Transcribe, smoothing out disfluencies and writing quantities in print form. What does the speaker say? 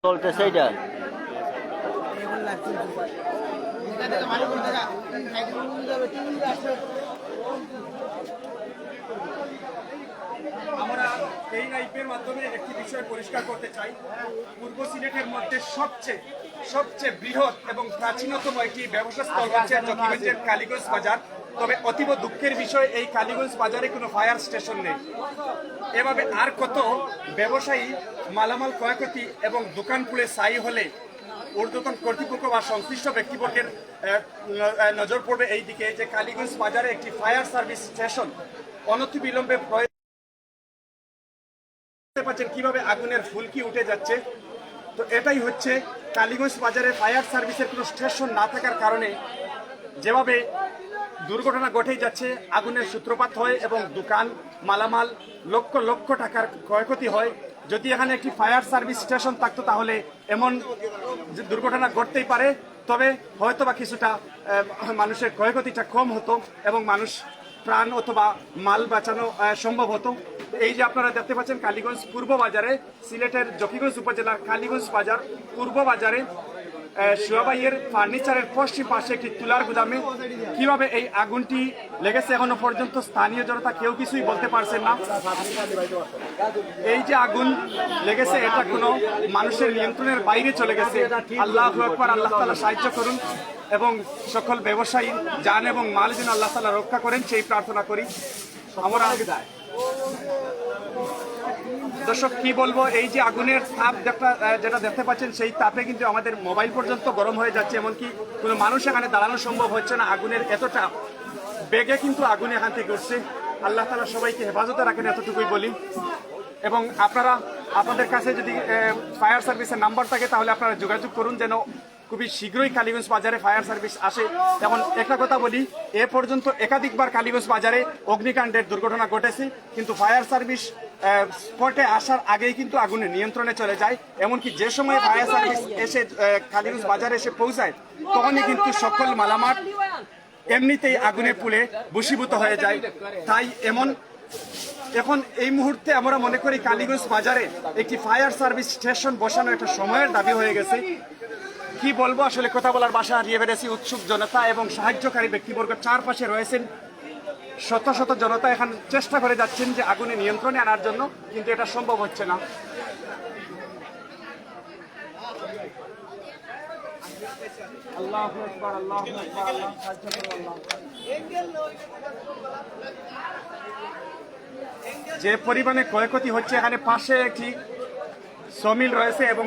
চলতেছে এটা। আমরা এই লাইভের মাধ্যমে একটি বিষয় পরিষ্কার করতে চাই। পূর্ব সিলেটের মধ্যে সবচেয়ে বৃহৎ এবং প্রাচীনতম একটি ব্যবসা স্থল হচ্ছে জকিগঞ্জের কালীগঞ্জ বাজার। তবে অতীব দুঃখের বিষয়, এই কালীগঞ্জ বাজারে কোনো ফায়ার স্টেশন নেই। এভাবে আর কত ব্যবসায়ী মালামাল ক্ষয়ক্ষতি এবং দোকান খুলে ছাই হলে ঊর্ধ্বতন কর্তৃপক্ষ বা সংশ্লিষ্ট ব্যক্তিবর্গের নজর পড়বে এই দিকে যে কালীগঞ্জ বাজারে একটি ফায়ার সার্ভিস স্টেশন অনতিবিলম্বে পাচ্ছেন কিভাবে আগুনের ফুলকি উঠে যাচ্ছে। তো এটাই হচ্ছে কালীগঞ্জ বাজারে ফায়ার সার্ভিসের কোনো স্টেশন না থাকার কারণে যেভাবে দুর্ঘটনা ঘটেই যাচ্ছে, আগুনের সূত্রপাত হয় এবং দোকান মালামাল লক্ষ লক্ষ টাকার ক্ষয়ক্ষতি হয়। যদি এখানে একটি ফায়ার সার্ভিস স্টেশন থাকতো তাহলে এমন দুর্ঘটনা ঘটতেই পারে, তবে হয়তো বা কিছুটা মানুষের ক্ষয়ক্ষতিটা কম হতো এবং মানুষ প্রাণ অথবা মাল বাঁচানো সম্ভব হতো। এই যে আপনারা দেখতে পাচ্ছেন কালীগঞ্জ পূর্ব বাজারে, সিলেটের জকিগঞ্জ উপজেলার কালীগঞ্জ বাজার পূর্ব বাজারে সোয়াবাইয়ের ফার্নিচারের পশ্চিম পাশে একটি তুলার গুদামে কিভাবে এই আগুনটি লেগেছে এখনো পর্যন্ত স্থানীয় জনতা কেউ কিছুই বলতে পারছেন না। এই যে আগুন লেগেছে এটা কোনো মানুষের নিয়ন্ত্রণের বাইরে চলে গেছে। আল্লাহু আকবার, আল্লাহ তাআলা সাহায্য করুন এবং সকল ব্যবসায়ী জান এবং মাল যেন আল্লাহ তাআলা রক্ষা করেন সেই প্রার্থনা করি আমরা। দর্শক কি বলবো, এই যে আগুনের তাপ যেটা দেখতে পাচ্ছেন সেই তাপে কিন্তু আমাদের মোবাইল পর্যন্ত গরম হয়ে যাচ্ছে, এমনকি কোনো মানুষ এখানে দাঁড়ানো সম্ভব হচ্ছে না। আগুনের এতটা বেগে কিন্তু আগুন এখান থেকে উঠছে। আল্লাহ তাআলা সবাইকে হেফাজতে রাখেন এতটুকুই বলি। এবং আপনাদের কাছে যদি ফায়ার সার্ভিসের নাম্বার থাকে তাহলে আপনারা যোগাযোগ করুন যেন খুবই শীঘ্রই কালীগঞ্জ বাজারে ফায়ার সার্ভিস আসে। এখন একটা কথা বলি, এ পর্যন্ত একাধিকবার কালীগঞ্জ বাজারে অগ্নিকাণ্ডের দুর্ঘটনা ঘটেছে, কিন্তু ফায়ার সার্ভিস স্পটে আসার আগেই কিন্তু আগুনের নিয়ন্ত্রণে চলে যায়। এমনকি যে সময় ফায়ার সার্ভিস এসে কালীগঞ্জ বাজারে এসে পৌঁছায় তখনই কিন্তু সকল মালামাল এমনিতেই আগুনে পুড়ে ভস্মীভূত হয়ে যায়। তাই এখন এই মুহূর্তে আমরা মনে করি কালীগঞ্জ বাজারে একটি ফায়ার সার্ভিস স্টেশন বসানো একটা সময়ের দাবি হয়ে গেছে। কি বলবো, আসলে কথা বলার ভাষা হারিয়ে ফেলেছি। উৎসুক জনতা এবং সাহায্যকারী ব্যক্তিবর্গ চারপাশে রয়েছেন, শত শত জনতা এখন চেষ্টা করে যাচ্ছেন যে আগুনে নিয়ন্ত্রণে আনার জন্য, কিন্তু এটা সম্ভব হচ্ছে না। আল্লাহু আকবার, আল্লাহু আকবার, আল্লাহ সাহায্য করুন আল্লাহ। যে পরিমাণে ক্ষয়ক্ষতি হচ্ছে, এখানে পাশে একটি সমিল রয়েছে এবং